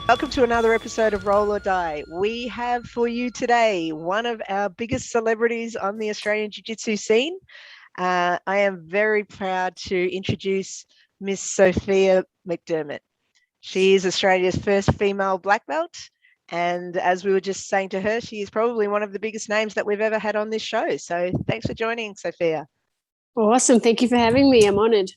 Welcome to another episode of Roll or Die. We have for you today one of our biggest celebrities on the Australian Jiu Jitsu scene. I am very proud to introduce Miss Sophia McDermott. She is Australia's first female black belt. And as we were just saying to her, she is probably one of the biggest names that we've ever had on this show. So thanks for joining, Sophia. Awesome. Thank you for having me. I'm honoured.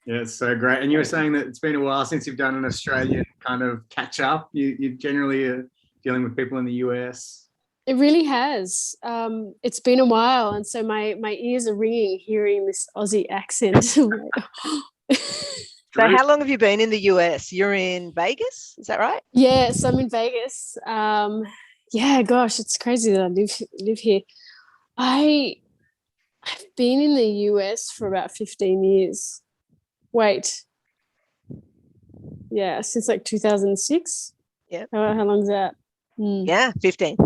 Yeah, it's so great. And you were saying that it's been a while since you've done an Australian kind of catch up. You generally are dealing with people in the US. It really has. It's been a while. And so my ears are ringing hearing this Aussie accent. So how long have you been in the US? You're in Vegas, is that right? Yes, I'm in Vegas. Yeah, gosh, it's crazy that I live here. I've been in the US for about 15 years. Wait. Yeah, since like 2006. Yeah. How long's that? Yeah, 15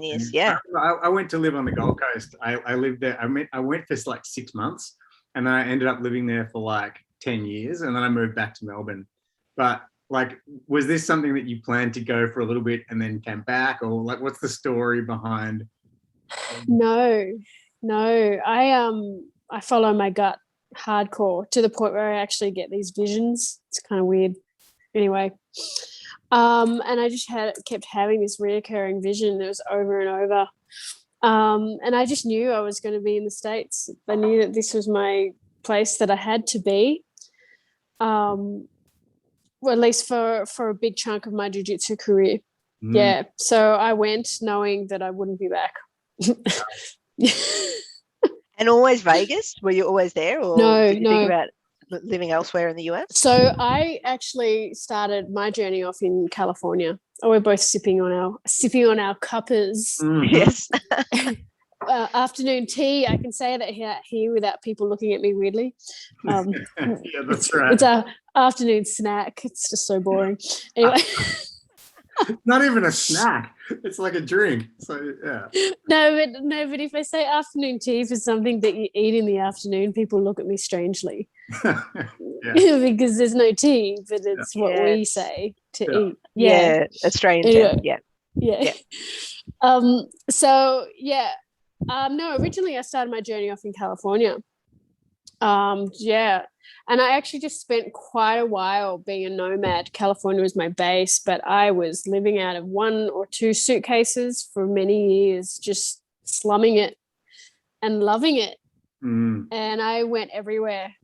years. Yeah. I went to live on the Gold Coast. I lived there. I went for like 6 months, and then I ended up living there for like 10 years, and then I moved back to Melbourne. But like, was this something that you planned to go for a little bit and then came back, or like, what's the story behind? No. I follow my gut hardcore to the point where I actually get these visions. It's kind of weird. Anyway, and I just kept having this reoccurring vision that was over and over. And I just knew I was going to be in the States. I knew that this was my place that I had to be. Well, at least for a big chunk of my jiu-jitsu career. Yeah. So I went knowing that I wouldn't be back. And always Vegas? Were you always there, or did you think about living elsewhere in the US? So I actually started my journey off in California. Oh, we're both sipping on our cuppers. Yes. Afternoon tea. I can say that here without people looking at me weirdly. Yeah, that's right. It's our afternoon snack. It's just so boring. Anyway. Not even a snack. It's like a drink. So yeah. No, but if I say afternoon tea for something that you eat in the afternoon, people look at me strangely. Because there's no tea, but it's what we say to eat. Yeah, Australian term. Yeah. So yeah. No, originally I started my journey off in California. And I actually just spent quite a while being a nomad. California was my base, but I was living out of 1 or 2 suitcases for many years, just slumming it and loving it. And I went everywhere.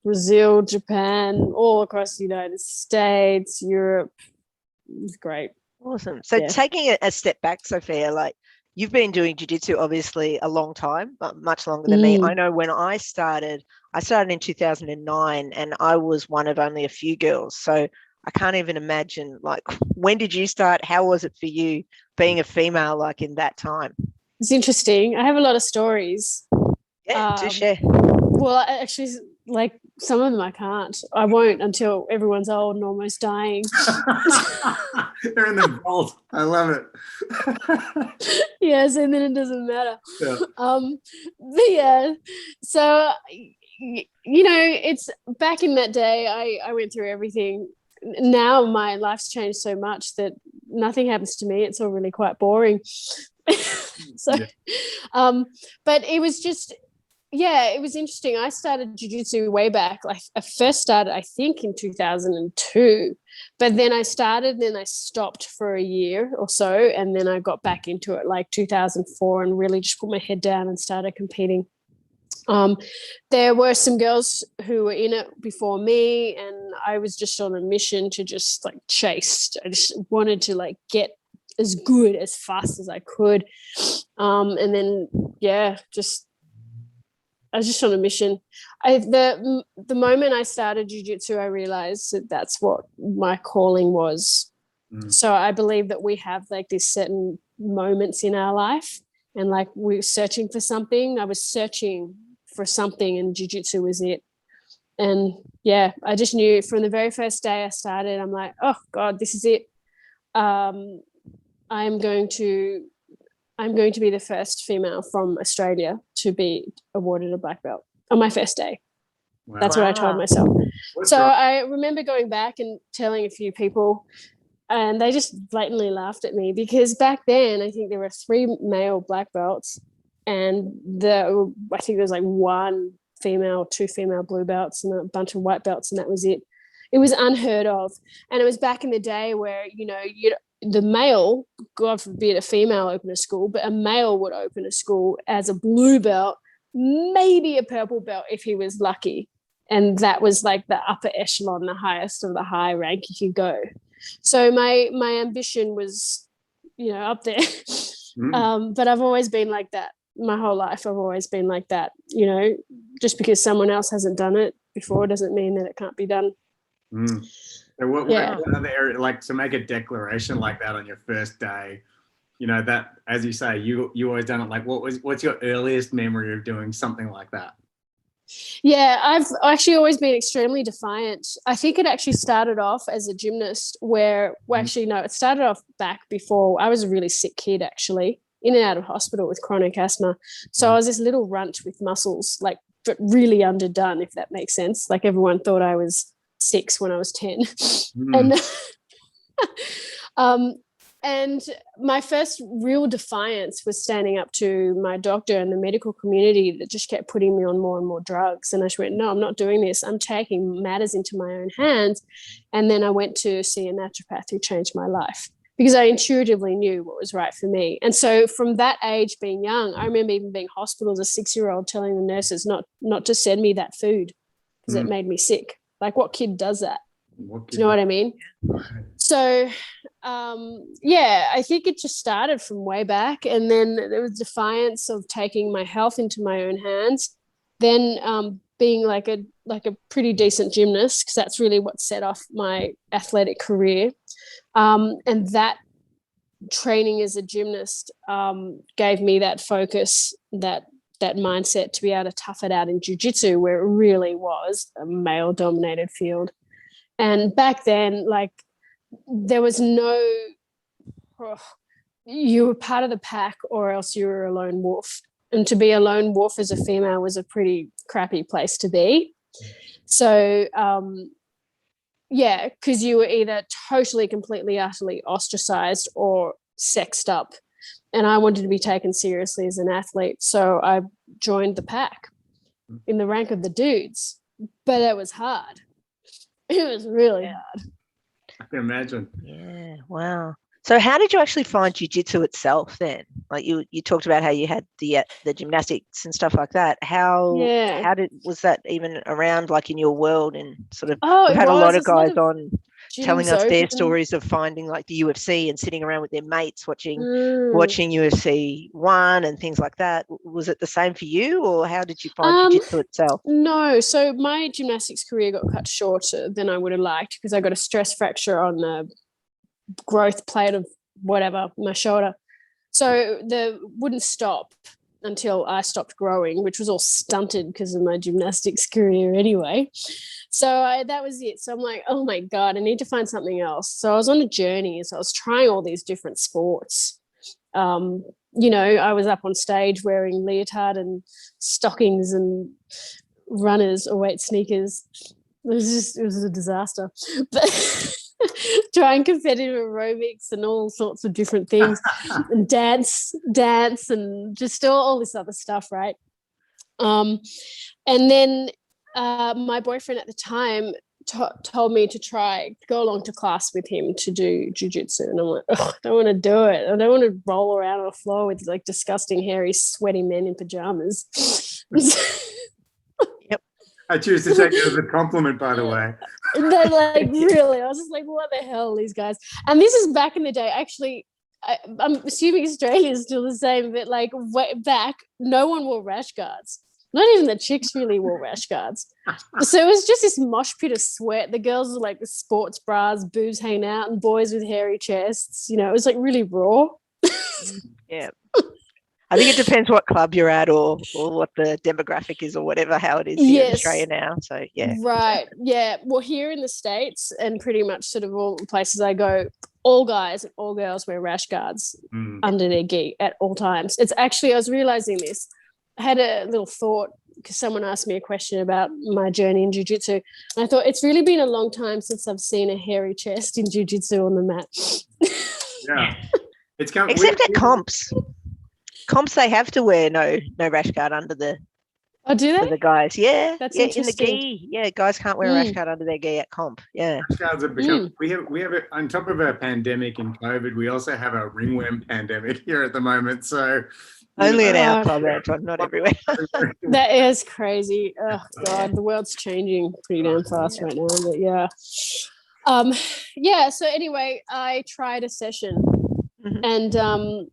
Brazil, Japan, all across the United States, Europe. It was great. Awesome. So taking a step back, Sophia, like, you've been doing jiu-jitsu obviously a long time, but much longer than me. I know when I started in 2009, and I was one of only a few girls. So I can't even imagine, like, when did you start? How was it for you being a female, like, in that time? It's interesting. I have a lot of stories. Yeah, do share. Well, actually, like, some of them I can't. I won't until everyone's old and almost dying. They're in the vault. I love it. Yes, and then it doesn't matter. Yeah. But yeah, so, it's back in that day, I went through everything. Now my life's changed so much that nothing happens to me. It's all really quite boring. But it was just... Yeah, it was interesting. I started jiu-jitsu way back. Like, I first started, I think, in 2002. But then I stopped for a year or so, and then I got back into it like 2004 and really just put my head down and started competing. There were some girls who were in it before me, and I was just on a mission to just like chase. I just wanted to like get as good as fast as I could. And then, I was just on a mission. The moment I started jiu-jitsu, I realized that that's what my calling was. So I believe that we have like these certain moments in our life, and like we're searching for something. I was searching for something, and jiu-jitsu was it. And yeah, I just knew from the very first day I started, I'm like, oh God, this is it. I'm going to be the first female from Australia to be awarded a black belt on my first day. Wow. That's what I told Wow. myself. What's So right? I remember going back and telling a few people, and they just blatantly laughed at me because back then I think there were 3 male black belts, and I think there was like 1 female, 2 female blue belts, and a bunch of white belts, and that was it. It was unheard of, and it was back in the day where the male, God forbid, a female open a school, but a male would open a school as a blue belt, maybe a purple belt if he was lucky. And that was like the upper echelon, the highest of the high rank you could go. So my ambition was, up there. But I've always been like that. My whole life, I've always been like that. Just because someone else hasn't done it before doesn't mean that it can't be done. So what other area, like to make a declaration like that on your first day, that, as you say, you always done it. Like what's your earliest memory of doing something like that? Yeah, I've actually always been extremely defiant. I think it actually started off as a gymnast it started off back before. I was a really sick kid, actually, in and out of hospital with chronic asthma. So I was this little runt with muscles, like, but really underdone, if that makes sense. Like everyone thought I was 6 when I was 10. And my first real defiance was standing up to my doctor and the medical community that just kept putting me on more and more drugs. And I just went, no, I'm not doing this. I'm taking matters into my own hands. And then I went to see a naturopath who changed my life because I intuitively knew what was right for me. And so from that age, being young, I remember even being hospital as a 6-year-old telling the nurses not to send me that food because it made me sick. Like, what kid does that? Do you know what I mean? So, I think it just started from way back. And then there was defiance of taking my health into my own hands. Then being like a pretty decent gymnast, because that's really what set off my athletic career. And that training as a gymnast gave me that focus, that mindset to be able to tough it out in jiu-jitsu, where it really was a male-dominated field. And back then, like, there was you were part of the pack or else you were a lone wolf. And to be a lone wolf as a female was a pretty crappy place to be. So, because you were either totally, completely, utterly ostracized or sexed up. And I wanted to be taken seriously as an athlete. So I joined the pack in the rank of the dudes. But it was hard. It was really hard. I can imagine. Yeah, wow. So how did you actually find jiu-jitsu itself then? Like you talked about how you had the gymnastics and stuff like that. Was that even around, like, in your world? And sort of we've had a lot of guys on telling us their stories of finding like the UFC and sitting around with their mates watching UFC 1 and things like that. Was it the same for you, or how did you find jiu-jitsu itself? No, so my gymnastics career got cut shorter than I would have liked because I got a stress fracture on the growth plate of whatever, my shoulder. So the wouldn't stop until I stopped growing, which was all stunted because of my gymnastics career anyway. So that was it. So I'm like, oh my God, I need to find something else. So I was on a journey. So I was trying all these different sports. I was up on stage wearing leotard and stockings and sneakers. It was a disaster. But trying competitive aerobics and all sorts of different things and dance and just all this other stuff, right? And then my boyfriend at the time told me to go along to class with him to do jiu-jitsu, and I'm like, I don't want to do it. I don't want to roll around on the floor with like disgusting, hairy, sweaty men in pajamas. Yep. I choose to take it as a compliment, by the way. They're like, really? I was just like, what the hell, these guys? And this is back in the day. Actually, I'm assuming Australia is still the same, but like way back, no one wore rash guards. Not even the chicks really wore rash guards. So it was just this mosh pit of sweat. The girls were like the sports bras, boobs hanging out, and boys with hairy chests. It was like really raw. Yeah. I think it depends what club you're at or what the demographic is or whatever, how it is here in Australia now. So, yeah. Right. Yeah. Well, here in the States and pretty much sort of all the places I go, all guys and all girls wear rash guards under their gi at all times. It's actually, I was realizing this. I had a little thought because someone asked me a question about my journey in jiu-jitsu. And I thought it's really been a long time since I've seen a hairy chest in jiu-jitsu on the mat. Yeah. It's come, Except at comps. Comps, they have to wear no rash guard under the Oh, do for they? the guys. Yeah. That's yeah, in the interesting. gi. Yeah, guys can't wear a rash guard under their gi at comp. Yeah. rash guards have become. We have it on top of a pandemic and COVID. We also have a ringworm pandemic here at the moment. So Only in our club, Anton, not everywhere. That is crazy. Oh God, the world's changing pretty damn fast right now. But yeah. So anyway, I tried a session, and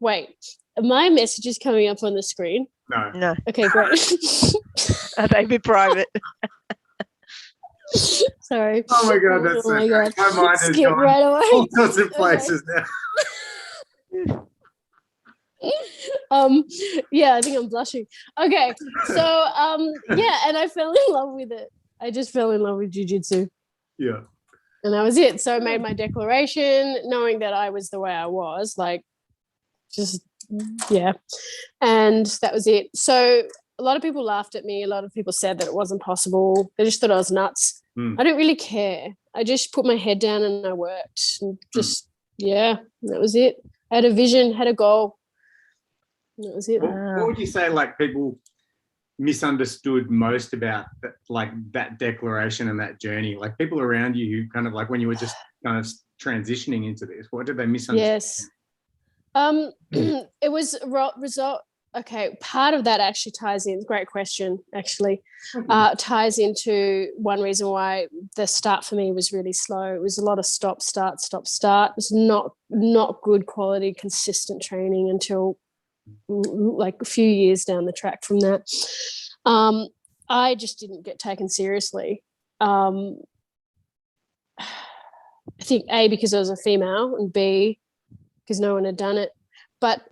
wait, my message is coming up on the screen. No. Okay, great. Are they a bit private? Sorry. Oh my God, that's oh my God. My mind is Skip going right away. all sorts of places now. Yeah, I think I'm blushing. Okay, so yeah, and I fell in love with it. I just fell in love with jiu-jitsu. Yeah. And that was it. So I made my declaration knowing that I was the way I was, like, just, yeah. And that was it. So a lot of people laughed at me. A lot of people said that it wasn't possible. They just thought I was nuts. I didn't really care. I just put my head down and I worked. And just, yeah, that was it. I had a vision, had a goal. That was it. What would you say, like, people misunderstood most about that declaration and that journey? Like, people around you who kind of, like, when you were just kind of transitioning into this, what did they misunderstand? Yes. It was result. Okay, part of that actually ties in. Great question, actually. Ties into one reason why the start for me was really slow. It was a lot of stop, start, stop, start. It was not good quality, consistent training until like a few years down the track from that. I just didn't get taken seriously. I think A, because I was a female, and B, because no one had done it. But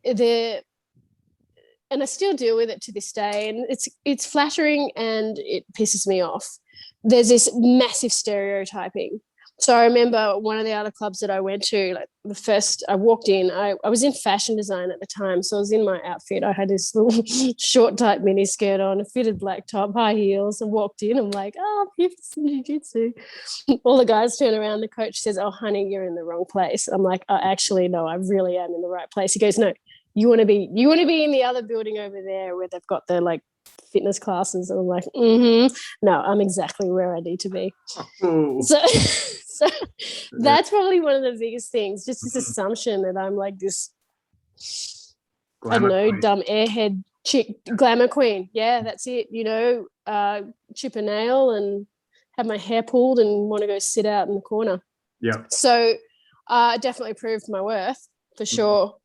and I still deal with it to this day, and it's flattering and it pisses me off. There's this massive stereotyping. So I remember one of the other clubs that I went to, like the first I walked in, I was in fashion design at the time. So I was in my outfit. I had this little short type mini skirt on, a fitted black top, high heels, and walked in. I'm like, oh, I'm here for some jiu-jitsu. All the guys turn around. The coach says, oh, honey, you're in the wrong place. I'm like, oh, actually, no, I really am in the right place. He goes, no, you want to be in the other building over there where they've got the like fitness classes. And I'm like, no, I'm exactly where I need to be. So that's probably one of the biggest things, just this assumption that I'm like this, Glamour I don't know, queen. dumb airhead chick, glamour queen. Yeah, that's it. You know, chip a nail and have my hair pulled and want to go sit out in the corner. Yeah. So definitely proved my worth for sure.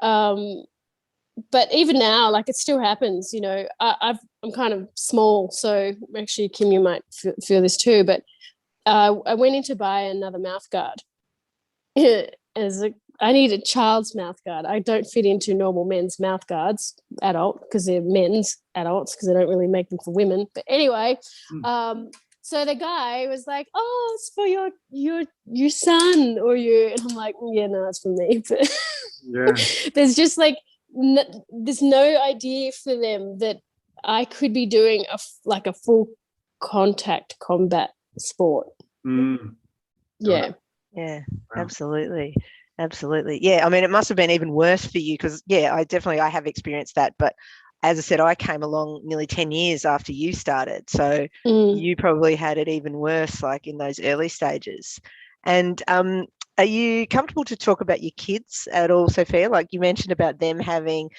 But even now, like, it still happens, you know. I'm kind of small, so actually, Kim, you might feel this too, but I went in to buy another mouth guard. I need a child's mouth guard. I don't fit into normal men's mouth guards, adult, because they're men's adults, because they don't really make them for women. But anyway, so the guy was like, oh, it's for your son or you. And I'm like, yeah, no, it's for me. But Yeah. there's just like, there's no idea for them that I could be doing a full contact combat sport. Yeah. Yeah, absolutely. Yeah, I mean, it must have been even worse for you because, yeah, I have experienced that. But as I said, I came along nearly 10 years after you started. So you probably had it even worse, like in those early stages. And are you comfortable to talk about your kids at all, Sophia? Like you mentioned about them having,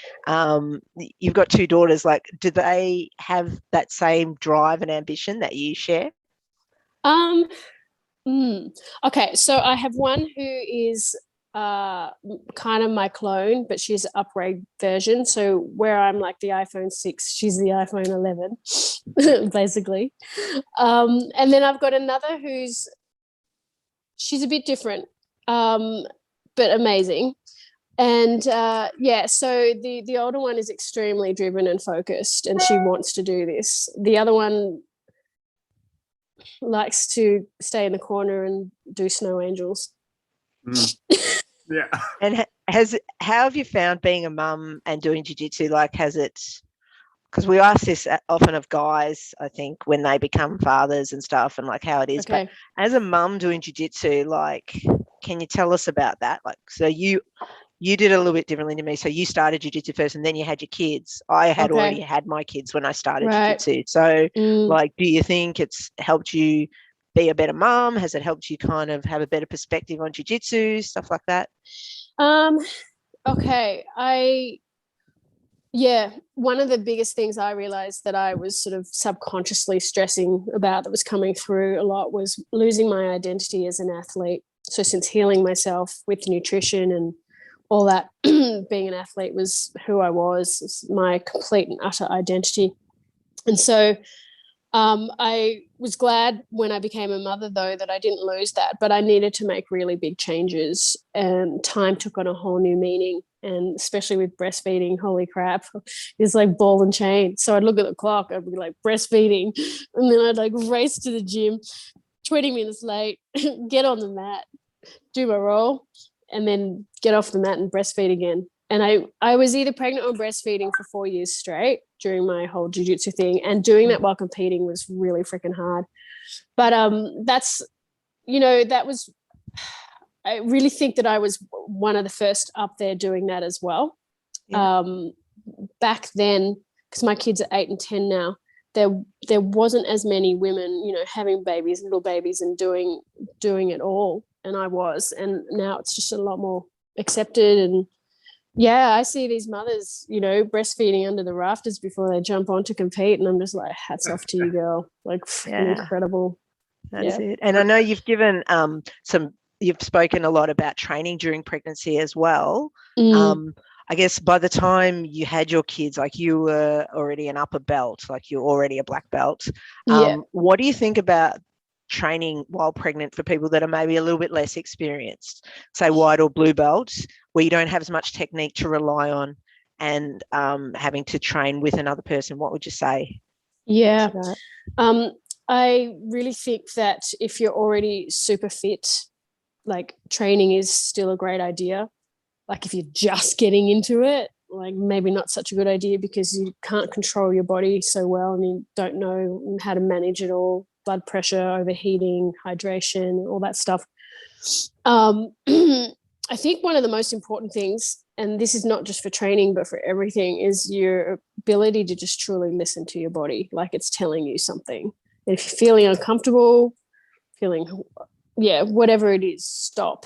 you've got 2 daughters. Like, do they have that same drive and ambition that you share? Okay, so I have one who is kind of my clone, but she's an upgrade version. So where I'm like the iPhone 6, she's the iPhone 11, basically. And then I've got another she's a bit different, but amazing. And yeah, so the older one is extremely driven and focused, and she wants to do this. The other one likes to stay in the corner and do snow angels. Yeah. And how have you found being a mum and doing jiu-jitsu? Like, has it, because we ask this often of guys, I think, when they become fathers and stuff, and like how it is. Okay. But as a mum doing jiu-jitsu, like, can you tell us about that? Like, so you did a little bit differently to me. So you started jiu-jitsu first and then you had your kids. I had Okay. already had my kids when I started Right. jiu-jitsu. So Mm. like, do you think it's helped you be a better mum? Has it helped you kind of have a better perspective on jiu-jitsu, stuff like that? Okay. One of the biggest things I realized that I was sort of subconsciously stressing about that was coming through a lot was losing my identity as an athlete. So since healing myself with nutrition and all that, being an athlete was who I was my complete and utter identity. And so I was glad when I became a mother, though, that I didn't lose that, but I needed to make really big changes, and time took on a whole new meaning. And especially with breastfeeding, holy crap, it's like ball and chain. So I'd look at the clock, I'd be like breastfeeding, and then I'd like race to the gym 20 minutes late, get on the mat, do my roll, and then get off the mat and breastfeed again. And I was either pregnant or breastfeeding for 4 years straight during my whole jiu-jitsu thing, and doing that while competing was really freaking hard. But that's, that was, I really think that I was one of the first up there doing that as well. Yeah. Back then, because my kids are 8 and 10 now, there wasn't as many women, having babies, little babies, and doing it all. And I was, and now it's just a lot more accepted. And yeah, I see these mothers, breastfeeding under the rafters before they jump on to compete. And I'm just like, hats off to you, girl. Like, incredible. That's it. And I know you've given you've spoken a lot about training during pregnancy as well. I guess by the time you had your kids, like you were already an upper belt, like you're already a black belt. What do you think about training while pregnant for people that are maybe a little bit less experienced, say white or blue belts, where you don't have as much technique to rely on, and having to train with another person? What would you say? Yeah. I really think that if you're already super fit, like training is still a great idea. Like if you're just getting into it, like maybe not such a good idea because you can't control your body so well and you don't know how to manage it all. Blood pressure, overheating, hydration, all that stuff. I think one of the most important things, and this is not just for training, but for everything, is your ability to just truly listen to your body, like it's telling you something. And if you're feeling uncomfortable, whatever it is, stop.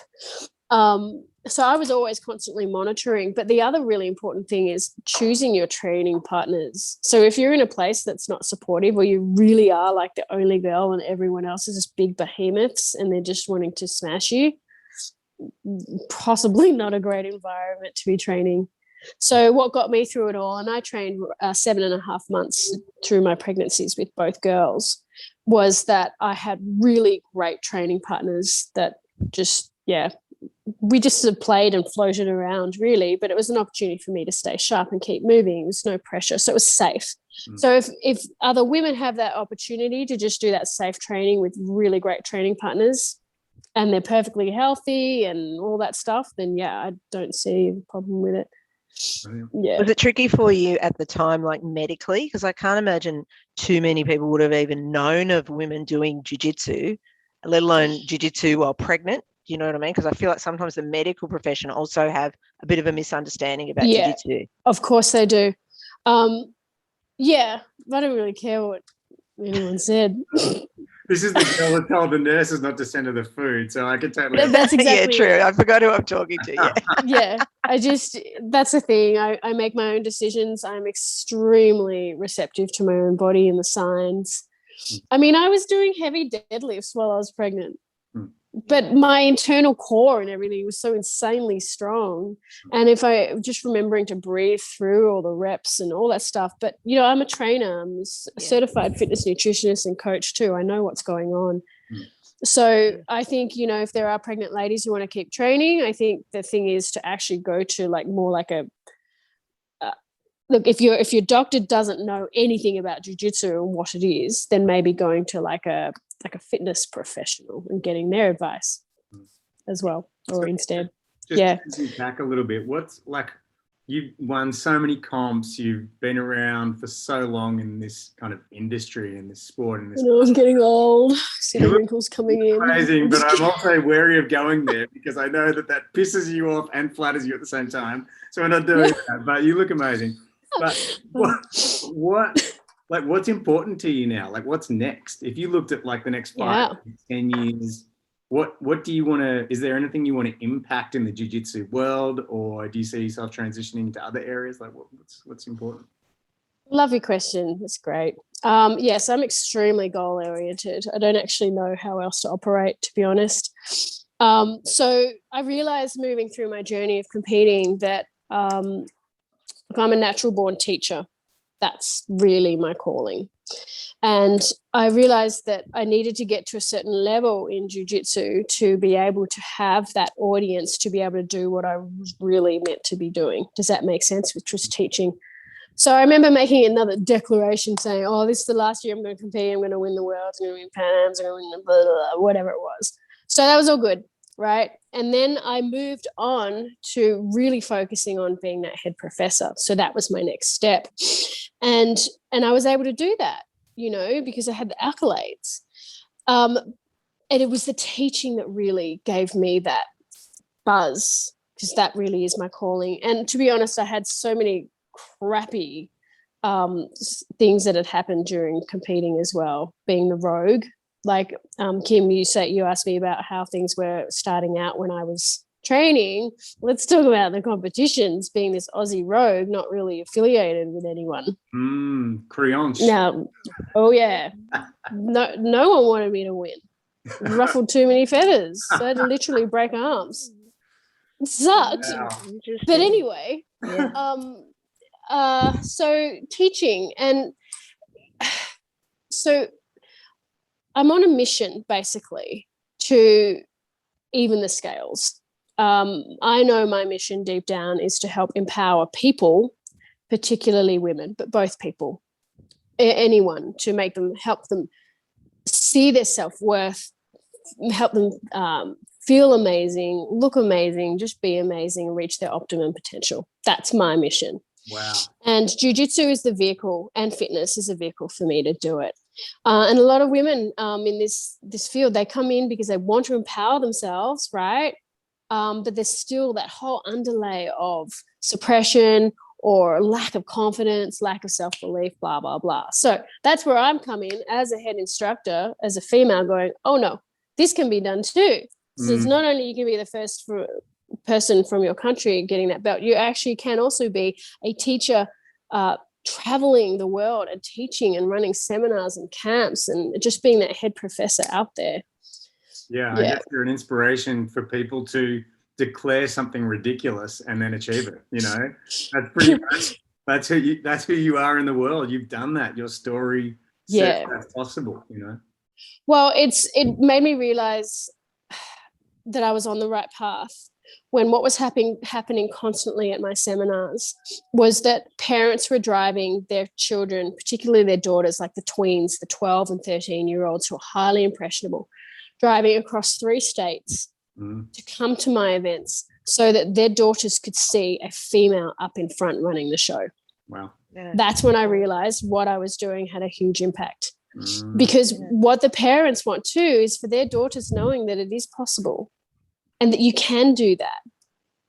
So I was always constantly monitoring. But the other really important thing is choosing your training partners. So if you're in a place that's not supportive, or you really are like the only girl and everyone else is just big behemoths and they're just wanting to smash you, possibly not a great environment to be training. So what got me through it all, and I trained 7.5 months through my pregnancies with both girls, was that I had really great training partners that just, we just sort of played and floated around really, but it was an opportunity for me to stay sharp and keep moving. There's no pressure. So it was safe. So if other women have that opportunity to just do that safe training with really great training partners and they're perfectly healthy and all that stuff, then I don't see a problem with it. Yeah. Was it tricky for you at the time, like medically? Because I can't imagine too many people would have even known of women doing jiu-jitsu, let alone jiu-jitsu while pregnant. You know what I mean? Because I feel like sometimes the medical profession also have a bit of a misunderstanding about jiu-jitsu. Of course they do. I don't really care what anyone said. This is the girl that told the nurses not to send her the food, so I could totally. That's exactly true. I forgot who I'm talking to. Yeah. That's the thing. I make my own decisions. I'm extremely receptive to my own body and the signs. I mean, I was doing heavy deadlifts while I was pregnant. But my internal core and everything was so insanely strong. And if I just remembering to breathe through all the reps and all that stuff. But, I'm a trainer. I'm a certified fitness nutritionist and coach too. I know what's going on. So I think, if there are pregnant ladies who want to keep training, I think the thing is to actually go to more like a, look, if your doctor doesn't know anything about jiu-jitsu and what it is, then maybe going to like a fitness professional and getting their advice as well, or instead. Yeah. Just back a little bit. What's like, you've won so many comps, you've been around for so long in this kind of industry, in this sport, in this. I'm getting old. See the wrinkles coming in. Amazing, but I'm also wary of going there because I know that pisses you off and flatters you at the same time. So we're not doing that. But you look amazing. But what's important to you now? Like, what's next? If you looked at like the next 5, 10 years, what do you want to? Is there anything you want to impact in the jiu-jitsu world, or do you see yourself transitioning to other areas? Like, what's important? Lovely question. That's great. Yes, I'm extremely goal oriented. I don't actually know how else to operate, to be honest. So I realized moving through my journey of competing that look, I'm a natural born teacher. That's really my calling. And I realized that I needed to get to a certain level in jiu-jitsu to be able to have that audience, to be able to do what I was really meant to be doing. Does that make sense? Which was teaching. So I remember making another declaration saying, oh, this is the last year I'm going to compete. I'm going to win the world. I'm going to win Pan Ams. I'm going to win the blah, blah, blah, whatever it was. So that was all good, right? And then I moved on to really focusing on being that head professor. So that was my next step. And I was able to do that, because I had the accolades. And it was the teaching that really gave me that buzz, because that really is my calling. And to be honest, I had so many crappy things that had happened during competing as well, being the rogue. Like Kim, you asked me about how things were starting out when I was training. Let's talk about the competitions, being this Aussie rogue, not really affiliated with anyone. Creance. Now, oh yeah, no one wanted me to win. Ruffled too many feathers, so I had to literally break arms. It sucked. Wow. But anyway, Yeah. so teaching, and so I'm on a mission basically to even the scales. I know my mission deep down is to help empower people, particularly women, but both people, anyone, to help them see their self-worth, help them feel amazing, look amazing, just be amazing, and reach their optimum potential. That's my mission. Wow. And jiu-jitsu is the vehicle, and fitness is a vehicle for me to do it. And a lot of women in this field, they come in because they want to empower themselves, right? But there's still that whole underlay of suppression or lack of confidence, lack of self-belief, blah, blah, blah. So that's where I'm coming as a head instructor, as a female, going, oh no, this can be done too. So it's not only you can be the first person from your country getting that belt, you actually can also be a teacher traveling the world and teaching and running seminars and camps and just being that head professor out there. Yeah, I guess you're an inspiration for people to declare something ridiculous and then achieve it. That's pretty much that's who you are in the world. You've done that. Your story says that's possible. Well, it made me realize that I was on the right path when what was happening constantly at my seminars was that parents were driving their children, particularly their daughters, like the tweens, the 12 and 13-year-olds who are highly impressionable, driving across 3 states to come to my events so that their daughters could see a female up in front running the show. Wow. Yeah. That's when I realized what I was doing had a huge impact. Because what the parents want too is for their daughters knowing that it is possible and that you can do that.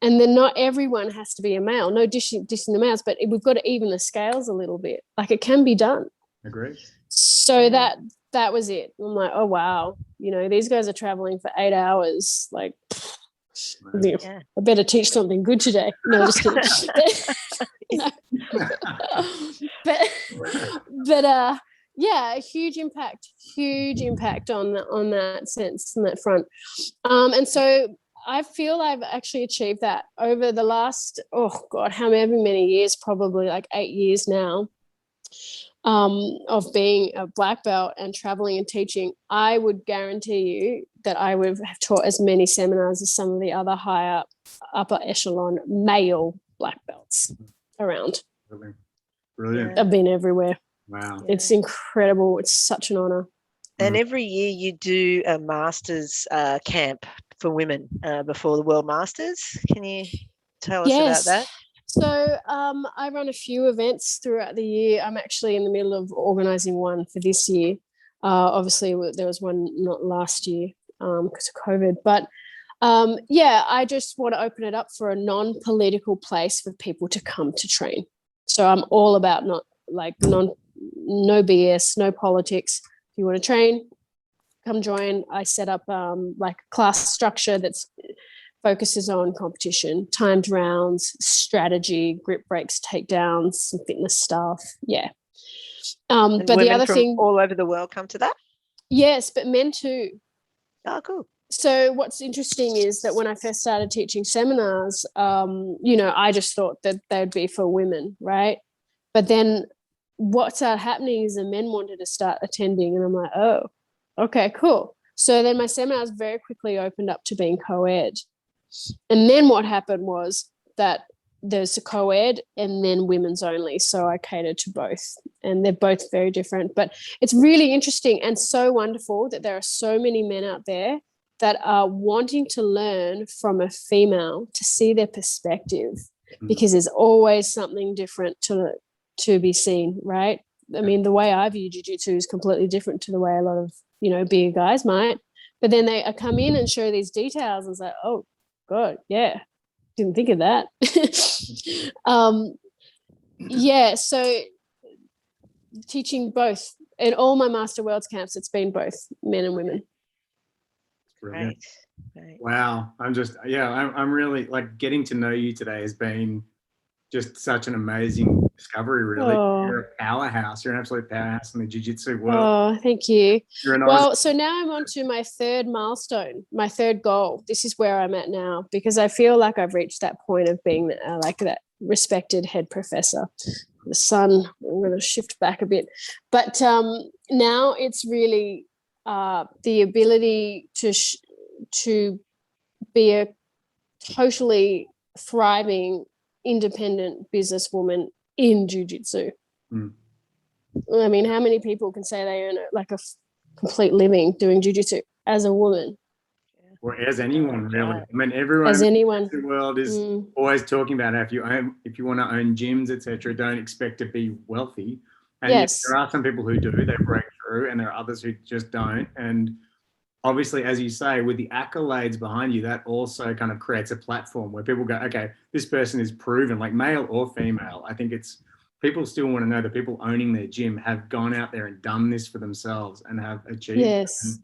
And then not everyone has to be a male. No dishing the males, but we've got to even the scales a little bit. Like, it can be done. Agreed. So that was it. I'm like, oh wow, these guys are traveling for 8 hours. Like, I better teach something good today. No, just kidding. but yeah, huge impact on that sense, on that front. And so I feel I've actually achieved that over the last, however many years, probably like 8 years now, of being a black belt and traveling and teaching. I would guarantee you that I would have taught as many seminars as some of the other higher upper echelon male black belts around. Brilliant. I've been everywhere. Wow. It's incredible. It's such an honor. And every year you do a master's camp for women before the World Masters. Can you tell us about Yes. that? So I run a few events throughout the year. I'm actually in the middle of organizing one for this year. Obviously, there was one not last year because of COVID. But I just want to open it up for a non-political place for people to come to train. So I'm all about no BS, no politics. If you want to train, come join. I set up like a class structure that's focuses on competition, timed rounds, strategy, grip breaks, takedowns, some fitness stuff. Yeah. And but the other from thing, all over the world come to that? yes, but men too. Oh, cool. So what's interesting is that when I first started teaching seminars, I just thought that they'd be for women, right? But then what started happening is the men wanted to start attending, and I'm like, oh, okay, cool. So then my seminars very quickly opened up to being co-ed. And then what happened was that there's a co-ed and then women's only. So I cater to both, and they're both very different. But it's really interesting and so wonderful that there are so many men out there that are wanting to learn from a female to see their perspective, because there's always something different to be seen, right? I mean, the way I view jiu-jitsu is completely different to the way a lot of, bigger guys might. But then they come in and show these details and say, oh, God, yeah, didn't think of that. So teaching both. In all my Master Worlds camps, it's been both men and women. Right. Wow. I'm really like getting to know you today has been just such an amazing discovery, really. Oh. You're a powerhouse. You're an absolute powerhouse in the jiu-jitsu world. Oh, thank you. Well, so now I'm on to my third milestone, my third goal. This is where I'm at now, because I feel like I've reached that point of being like that respected head professor. The sun, I'm going to shift back a bit. But now it's really the ability to be a totally thriving, independent businesswoman in jiu-jitsu. I mean, how many people can say they earn a complete living doing jiu-jitsu as a woman? Or as anyone, really. I mean, everyone as anyone in the world is always talking about if you want to own gyms, etc., don't expect to be wealthy. And yes, there are some people who do, they break through, and there are others who just don't. And obviously, as you say, with the accolades behind you, that also kind of creates a platform where people go, okay, this person is proven, like male or female. I think people still want to know that people owning their gym have gone out there and done this for themselves and have achieved yes,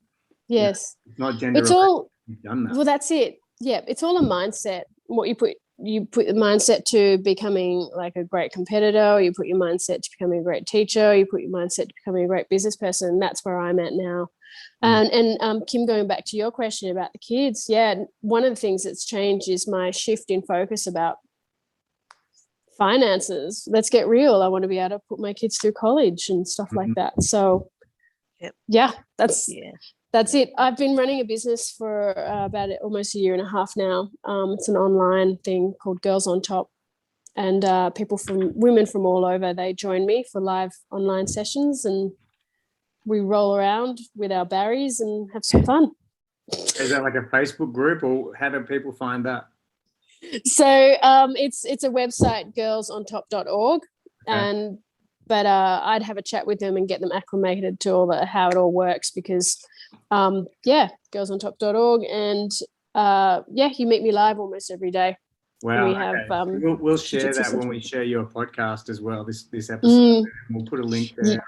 yes. It's not gender. It's all, you've done that. Well, that's it. Yeah, it's all a mindset. What you put the mindset to becoming like a great competitor, you put your mindset to becoming a great teacher, you put your mindset to becoming a great business person. That's where I'm at now. And Kim, going back to your question about the kids, one of the things that's changed is my shift in focus about finances. Let's get real. I want to be able to put my kids through college and stuff like that. So that's it. I've been running a business for about almost a year and a half now. It's an online thing called Girls on Top, and women from all over, they join me for live online sessions, and we roll around with our Barrys and have some fun. Is that like a Facebook group, or how do people find that? So it's a website, girlsontop.org, but I'd have a chat with them and get them acclimated to how it all works, because girlsontop.org, and you meet me live almost every day. Wow. We have we'll share that when we share your podcast as well, this episode. We'll put a link there.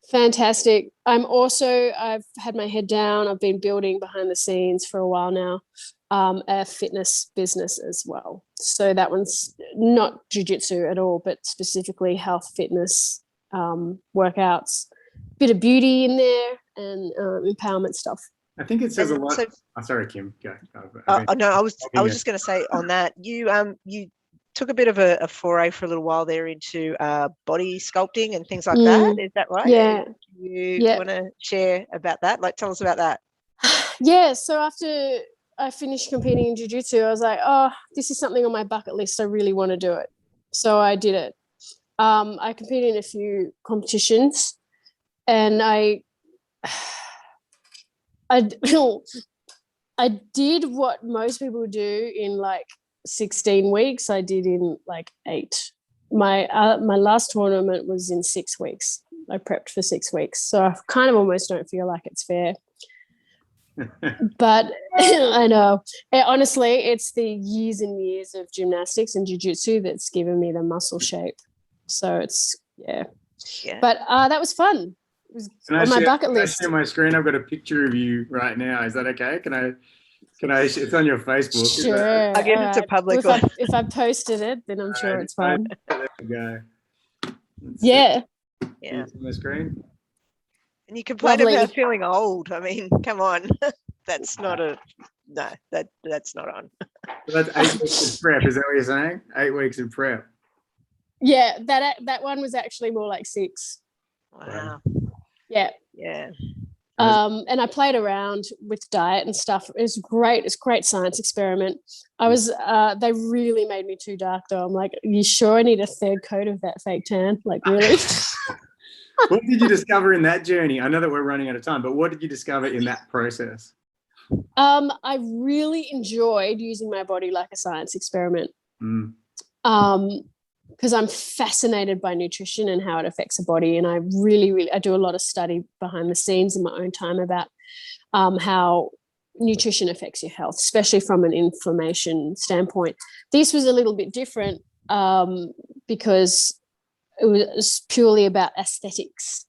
Fantastic. I've had my head down. I've been building behind the scenes for a while now, a fitness business as well. So that one's not jiu-jitsu at all, but specifically health, fitness, workouts, bit of beauty in there, and empowerment stuff. I think it says a lot. Sorry, Kim. Go. No, I was just going to say on that, you took a bit of a foray for a little while there into body sculpting and things like that. Is that right? Yeah. Do you want to share about that? Like, tell us about that. Yeah. So after I finished competing in jiu-jitsu, I was like, oh, this is something on my bucket list. I really want to do it. So I did it. I competed in a few competitions, and I I did what most people do in like 16 weeks. I did in like 8. My last tournament was in 6 weeks. I prepped for 6 weeks. So I kind of almost don't feel like it's fair. But I know. Honestly, it's the years and years of gymnastics and jiu-jitsu that's given me the muscle shape. So it's, yeah. But that was fun. It was on my bucket list. On my screen, I've got a picture of you right now. Is that okay? Can I? It's on your Facebook. Sure. I'll get it to public. If I posted it, then I'm sure it's fine. There we go. Yeah. Yeah. On the screen. And you complain about feeling old. I mean, come on. That's not that's not on. So that's 8 weeks of prep. Is that what you're saying? 8 weeks of prep. Yeah, that one was actually more like 6. Wow. Yeah. Yeah. And I played around with diet and stuff. It was great. It's a great science experiment. They really made me too dark though. I'm like, you sure I need a 3rd coat of that fake tan? Like, really? What did you discover in that journey? I know that we're running out of time, but what did you discover in that process? I really enjoyed using my body like a science experiment. Because I'm fascinated by nutrition and how it affects the body. And I really I do a lot of study behind the scenes in my own time about how nutrition affects your health, especially from an inflammation standpoint. This was a little bit different because it was purely about aesthetics.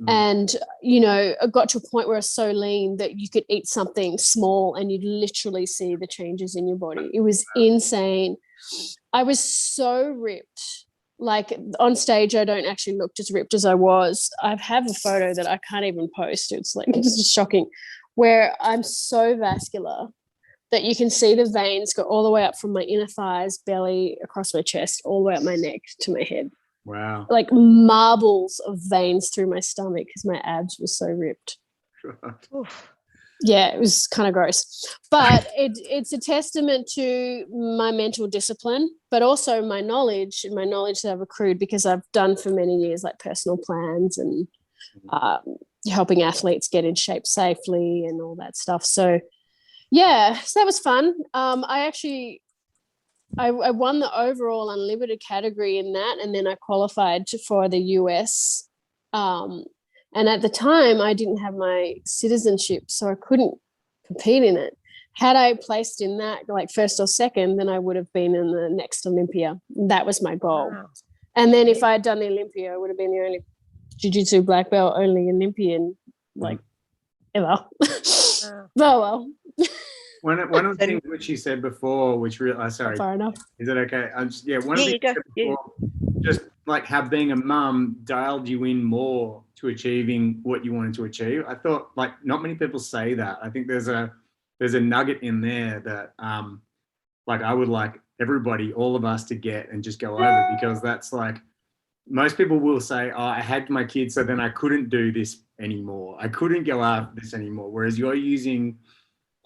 And, it got to a point where I was so lean that you could eat something small and you'd literally see the changes in your body. It was insane. I was so ripped. Like on stage, I don't actually look as ripped as I was. I have a photo that I can't even post. It's like, it's just shocking, where I'm so vascular that you can see the veins go all the way up from my inner thighs, belly, across my chest, all the way up my neck to my head. Wow. Like marbles of veins through my stomach because my abs were so ripped. Yeah, it was kind of gross. But it's a testament to my mental discipline, but also my knowledge that I've accrued because I've done for many years like personal plans and helping athletes get in shape safely and all that stuff. So, yeah, so that was fun. I won the overall unlimited category in that, and then I qualified for the US. And at the time, I didn't have my citizenship, so I couldn't compete in it. Had I placed in that, like 1st or 2nd, then I would have been in the next Olympia. That was my goal. Wow. And then if I had done the Olympia, I would have been the only jiu-jitsu black belt, only Olympian, like, ever. Well. One of the things which you said before, which really, sorry, far enough. Is it okay? One of the things you said before, just like how being a mum dialed you in more to achieving what you wanted to achieve. I thought like not many people say that. I think there's a nugget in there that like I would like everybody, all of us to get and just go over, because that's like most people will say, oh, I had my kids, so then I couldn't do this anymore. I couldn't go after this anymore. Whereas you're using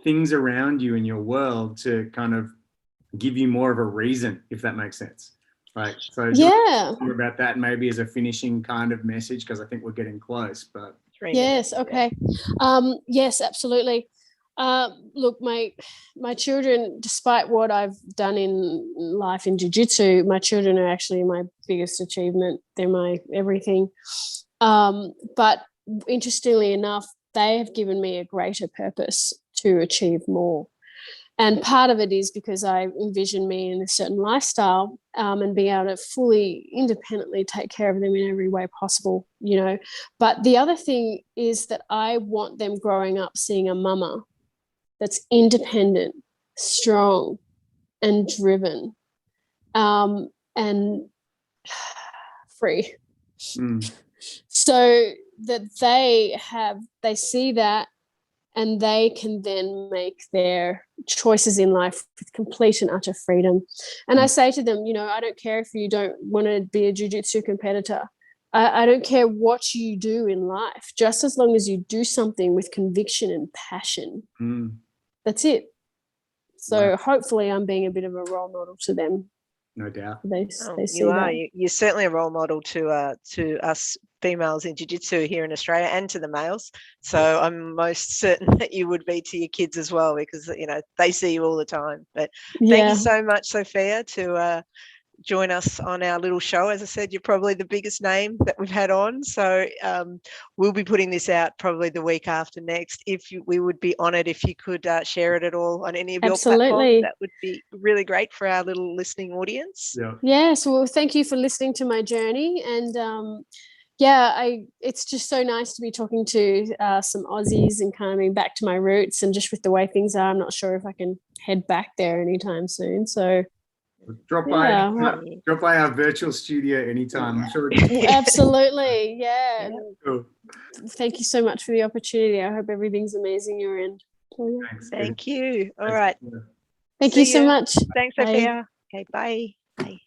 things around you in your world to kind of give you more of a reason, if that makes sense. Like, so more about that maybe as a finishing kind of message, because I think we're getting close. But yes, okay. Yes, absolutely. Look, my children, despite what I've done in life in jiu-jitsu, my children are actually my biggest achievement. They're my everything. But interestingly enough, they have given me a greater purpose to achieve more. And part of it is because I envision me in a certain lifestyle and being able to fully independently take care of them in every way possible, But the other thing is that I want them growing up seeing a mama that's independent, strong, and driven, and free. So that they see that, and they can then make their choices in life with complete and utter freedom. And I say to them, I don't care if you don't want to be a jiu-jitsu competitor. I don't care what you do in life, just as long as you do something with conviction and passion. That's it. So hopefully I'm being a bit of a role model to them. No doubt. They see you are. that. You're certainly a role model to us females in jiu-jitsu here in Australia and to the males. So I'm most certain that you would be to your kids as well, because, you know, they see you all the time. But thank you so much, Sophia, to join us on our little show. As I said, you're probably the biggest name that we've had on. So we'll be putting this out probably the week after next. We would be honoured if you could share it at all on any of your platforms. That would be really great for our little listening audience. Yes. Well, thank you for listening to my journey. And it's just so nice to be talking to some Aussies and coming back to my roots. And just with the way things are, I'm not sure if I can head back there anytime soon. So drop by our virtual studio anytime. I'm sure. Absolutely. Yeah. Cool. Thank you so much for the opportunity. I hope everything's amazing your end. Thank you. All right. Thank you so much. Thanks, Sophia. Okay, bye. Bye.